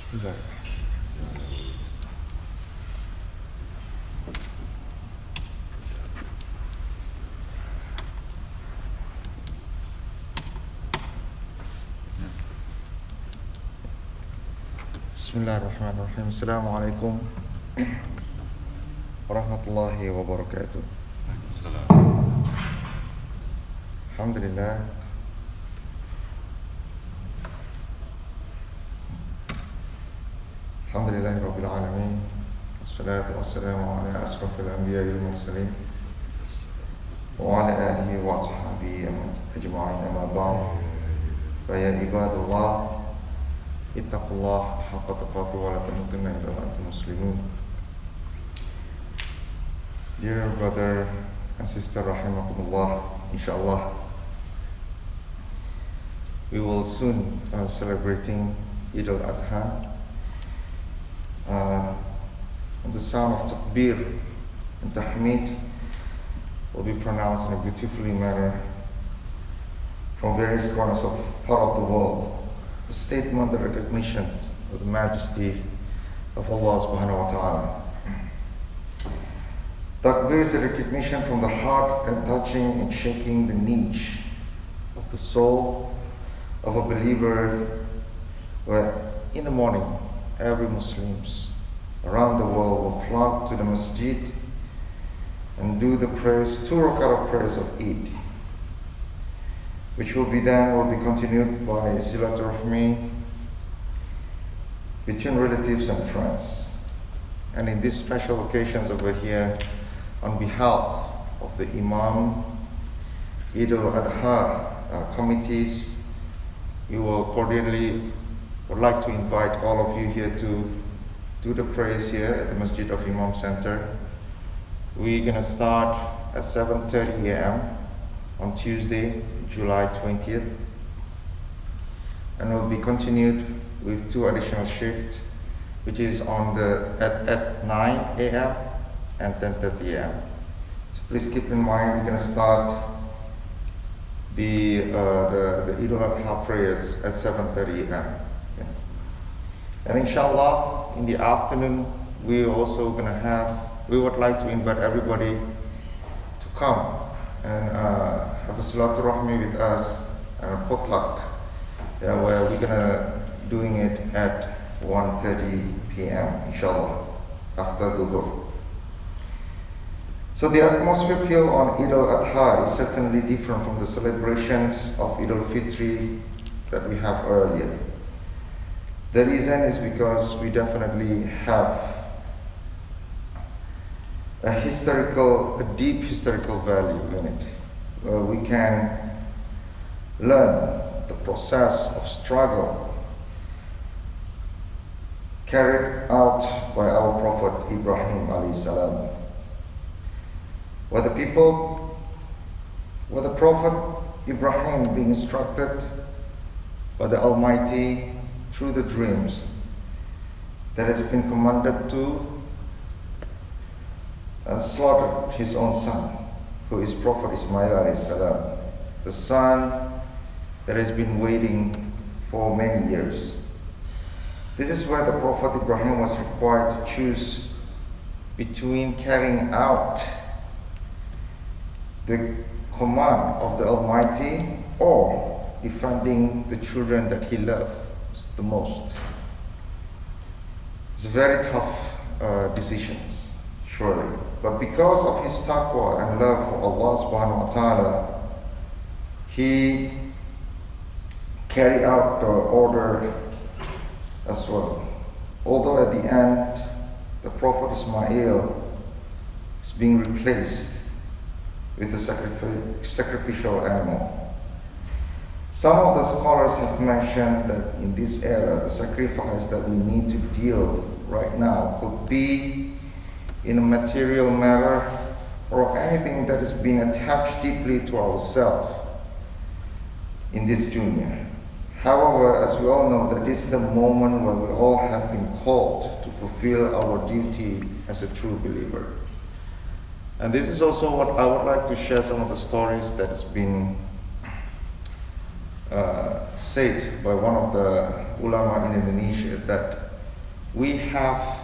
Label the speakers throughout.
Speaker 1: Bismillah. Bismillahirrahmanirrahim. Assalamualaikum warahmatullahi wabarakatuh. Alhamdulillah. Alhamdulillahi rabbil alamin. Wassalatu wassalamu ala asrafil anbiya'i wal mursalin wa ala alihi wa ashabihi ajma'in, amma ba'd. Fa ya ibadallah, ittaqullah haqqa tuqatih wa la tamutunna illa wa antum muslimun. Dear brother and sister, rahimakumullah, inshallah, we will soon celebrating Eid al-Adha. The sound of takbir and tahmid will be pronounced in a beautifully manner from various corners of part of the world. A statement, the recognition of the majesty of Allah subhanahu wa ta'ala. Takbir is a recognition from the heart and touching and shaking the niche of the soul of a believer, where in the morning every Muslims around the world will flock to the masjid and do the prayers, 2 rakat of prayers of Eid, which will be continued by Silatul Rahmi between relatives and friends. And in these special occasions over here, on behalf of the IMAAM, Eid al-Adha committees, we will cordially would like to invite all of you here to do the prayers here at the Masjid of Imam Center. We're going to start at 7:30 a.m. on Tuesday, July 20th, and will be continued with 2 additional shifts, which is on at 9 a.m. and 10:30 a.m. So please keep in mind, we're going to start the Eid al-Adha prayers at 7:30 a.m. And inshallah, in the afternoon, we would like to invite everybody to come and have a Salatul Rahmi with us and a potluck, where we're gonna doing it at 1:30 p.m. inshallah, after Dhuhr. So the atmosphere feel on Eid al-Adha is certainly different from the celebrations of Eid al-Fitri that we have earlier. The reason is because we definitely have a deep historical value in it, where we can learn the process of struggle carried out by our Prophet Ibrahim alayhi salam, where the Prophet Ibrahim being instructed by the Almighty through the dreams that has been commanded to slaughter his own son, who is Prophet Ismail alayhi salam, the son that has been waiting for many years. This is where the Prophet Ibrahim was required to choose between carrying out the command of the Almighty or defending the children that he loved the most. It's very tough decisions, surely. But because of his taqwa and love for Allah subhanahu wa ta'ala, he carried out the order as well. Although at the end, the Prophet Ismail is being replaced with a sacrificial animal. Some of the scholars have mentioned that in this era, the sacrifice that we need to deal right now could be in a material matter or anything that has been attached deeply to ourselves in this dunya. However, as we all know, that this is the moment where we all have been called to fulfill our duty as a true believer. And this is also what I would like to share, some of the stories that has been said by one of the ulama in Indonesia, that we have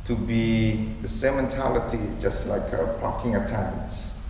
Speaker 1: to be the same mentality, just like parking attendants.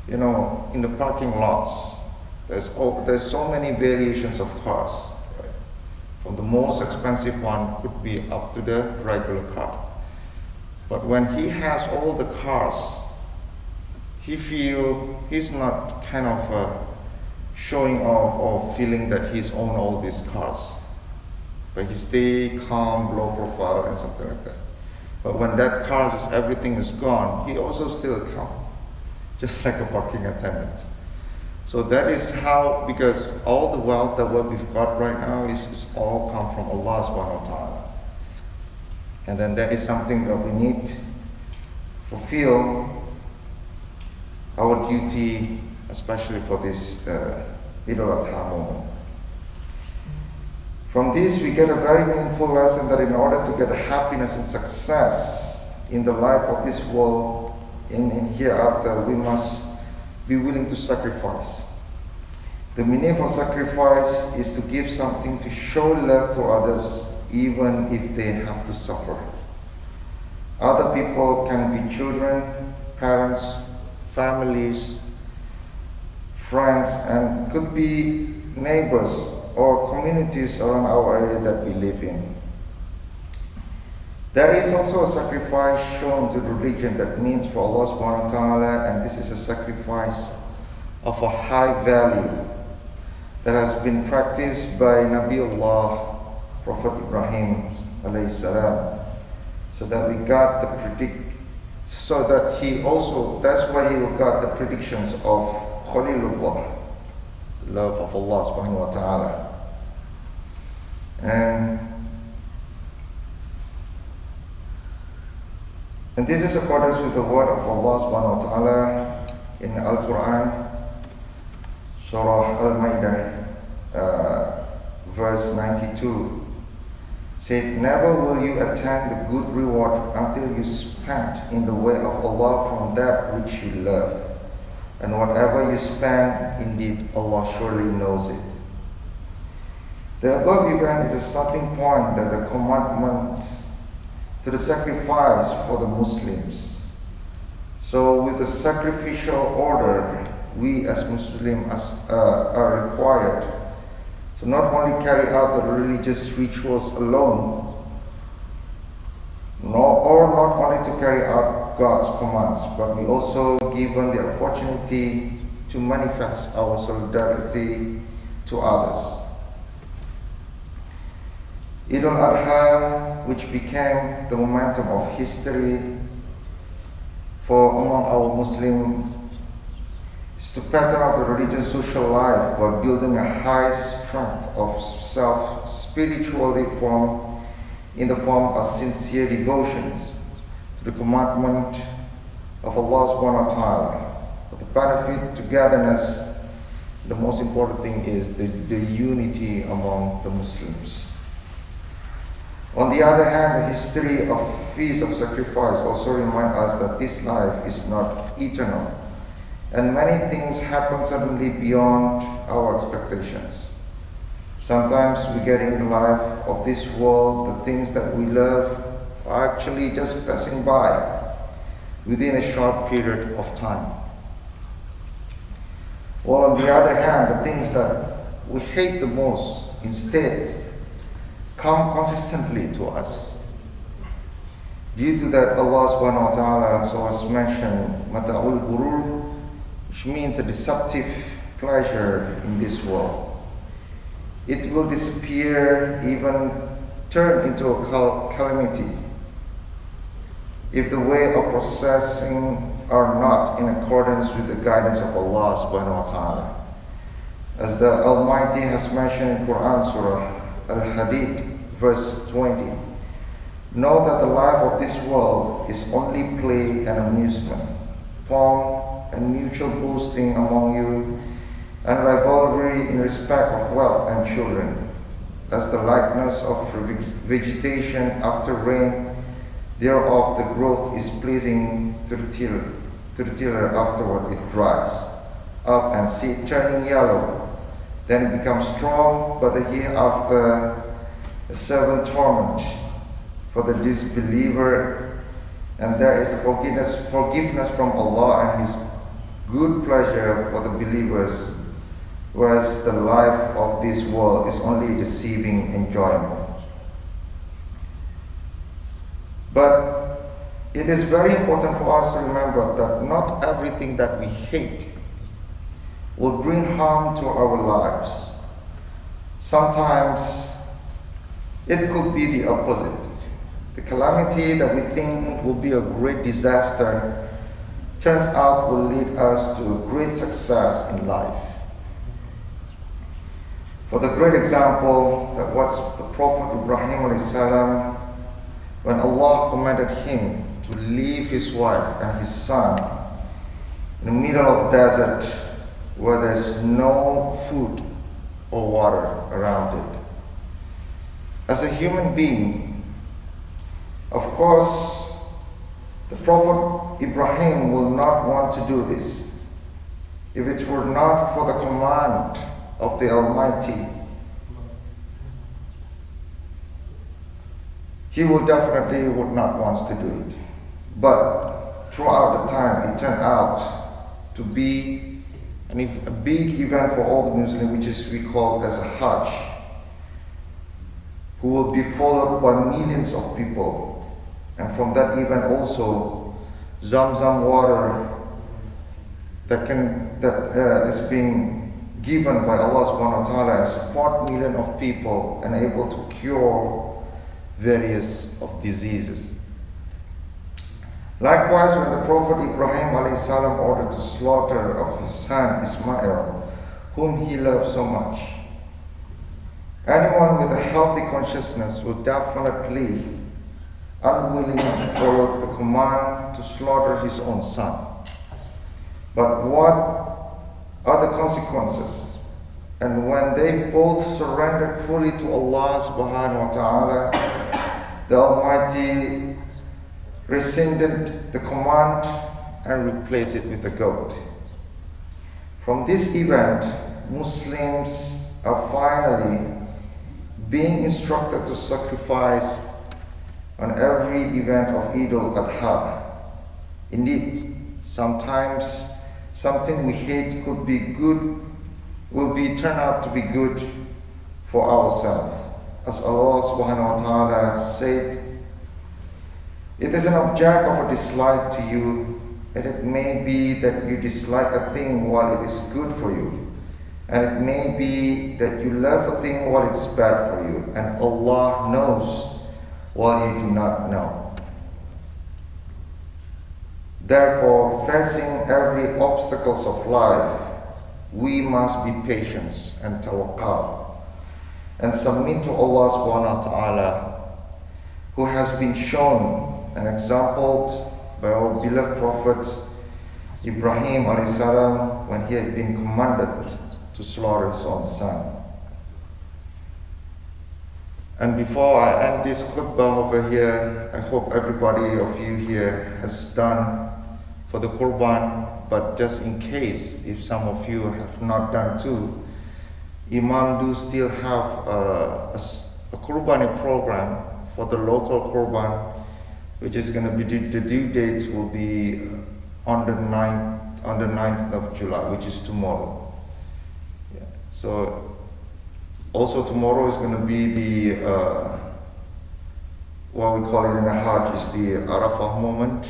Speaker 1: You know, in the parking lots, there's so many variations of cars. Right? From the most expensive one could be up to the regular car. But when he has all the cars, he's not kind of showing off or feeling that he's owned all these cars. But he stay calm, low profile, and something like that. But when that everything is gone, he also still calm, just like a parking attendant. So that is how, because all the wealth that what we've got right now is all come from Allah subhanahu wa ta'ala. And then that is something that we need to fulfill our duty, especially for this Eid al-Adha moment. From this, we get a very meaningful lesson that in order to get happiness and success in the life of this world, in hereafter, we must be willing to sacrifice. The meaning of sacrifice is to give something to show love to others, even if they have to suffer. Other people can be children, parents, families, friends, and could be neighbors or communities around our area that we live in. There is also a sacrifice shown to the religion that means for Allah subhanahu wa ta'ala, and this is a sacrifice of a high value that has been practiced by Nabiullah, Prophet Ibrahim alayhi salam, so that we got that's why he got the predictions of Khalilullah, the love of Allah subhanahu wa ta'ala. And this is accordance with the word of Allah subhanahu wa ta'ala in Al-Quran, Surah Al-Ma'idah, verse 92. Said, never will you attain the good reward until you spend in the way of Allah from that which you love. And whatever you spend, indeed Allah surely knows it. The above event is a starting point that the commandment to the sacrifice for the Muslims. So with the sacrificial order, we as Muslims are required to not only carry out the religious rituals alone, or not only to carry out God's commands, but we also given the opportunity to manifest our solidarity to others. Eid al-Adha, which became the momentum of history for among our Muslims, is to pattern of the religious social life by building a high strength of self spiritually formed in the form of sincere devotions to the commandment of Allah subhanahu wa ta'ala. For the benefit, togetherness, the most important thing is the unity among the Muslims. On the other hand, the history of feast of sacrifice also reminds us that this life is not eternal, and many things happen suddenly beyond our expectations. Sometimes we get in the life of this world, the things that we love are actually just passing by within a short period of time. While on the other hand, the things that we hate the most instead come consistently to us. Due to that, Allah subhanahu wa ta'ala also has mentioned mata'ul gurur, which means a deceptive pleasure in this world. It will disappear, even turn into a calamity, if the way of processing are not in accordance with the guidance of Allah subhanahu wa ta'ala. As the Almighty has mentioned in Quran, Surah Al-Hadid, verse 20. Know that the life of this world is only play and amusement, pomp and mutual boasting among you, and rivalry in respect of wealth and children, as the likeness of vegetation after rain, thereof the growth is pleasing to the tiller afterward it dries up and seed turning yellow, then it becomes strong, but the year after a severe torment, for the disbeliever, and there is forgiveness from Allah and His good pleasure for the believers, whereas the life of this world is only deceiving enjoyment. But it is very important for us to remember that not everything that we hate will bring harm to our lives. Sometimes it could be the opposite. The calamity that we think will be a great disaster turns out will lead us to a great success in life. For the great example that was the Prophet Ibrahim alayhi, when Allah commanded him to leave his wife and his son in the middle of the desert where there's no food or water around it. As a human being, of course, the Prophet Ibrahim will not want to do this if it were not for the command of the Almighty. He would definitely would not want to do it. But throughout the time, it turned out to be a big event for all the Muslims, which is we call as a Hajj, who will be followed by millions of people. And from that event also, Zamzam water that is being given by Allah subhanahu wa ta'ala and support millions of people and able to cure various of diseases. Likewise, when the Prophet Ibrahim alayhi salam ordered the slaughter of his son Ismail, whom he loved so much, anyone with a healthy consciousness will definitely unwilling to follow the command to slaughter his own son. But what are the consequences? And when they both surrendered fully to Allah subhanahu wa ta'ala, the Almighty rescinded the command and replaced it with a goat. From this event, Muslims are finally being instructed to sacrifice on every event of Eid al-Adha. Indeed, sometimes something we hate could be good, turn out to be good for ourselves. As Allah subhanahu wa ta'ala said, it is an object of a dislike to you, and it may be that you dislike a thing while it is good for you, and it may be that you love a thing while it is bad for you, and Allah knows while you do not know. Therefore, facing every obstacles of life, we must be patient and tawakkal and submit to Allah subhanahu wa ta'ala, who has been shown and exampled by our beloved Prophet Ibrahim alayhi salam when he had been commanded to slaughter his own son. And before I end this khutbah over here, I hope everybody of you here has done for the Qurban, but just in case if some of you have not done too, IMAAM do still have a Qurbani program for the local Qurban, which is going to be, the due date will be on the 9th of July, which is tomorrow. Yeah. So also tomorrow is going to be the, what we call it in the Hajj is the Arafah moment.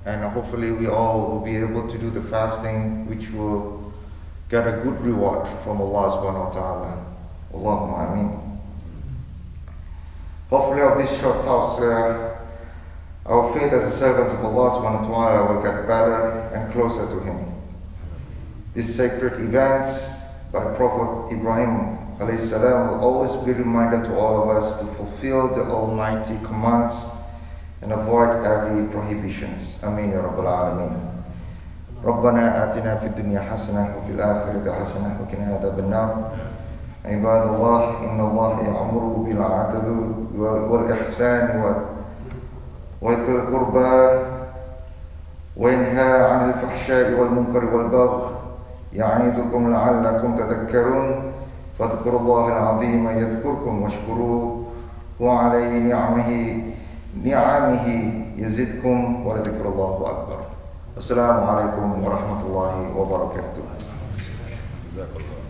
Speaker 1: And hopefully we all will be able to do the fasting, which will get a good reward from Allah subhanahu wa ta'ala. Allahumma ameen. Hopefully of this short talks, our faith as the servants of Allah subhanahu wa ta'ala will get better and closer to Him. These sacred events by Prophet Ibrahim alayhi salam will always be a reminder to all of us to fulfill the Almighty commands and avoid every prohibitions. Amin ya Rabbal Alameen. ربنا آتنا في الدنيا حسنة وفي الآخرة حسنة وقنا عذاب النار. عباد الله إن الله يأمر بالعدل والإحسان وذي القربى وينهى عن الفحشاء والمنكر والبغي يعظكم لعلكم تذكرون فاذكروا الله العظيم يذكركم واشكروه وعليه نعمه نعمه يزدكم ولذكر الله أكبر. السلام عليكم ورحمة الله وبركاته.
Speaker 2: جزاك الله.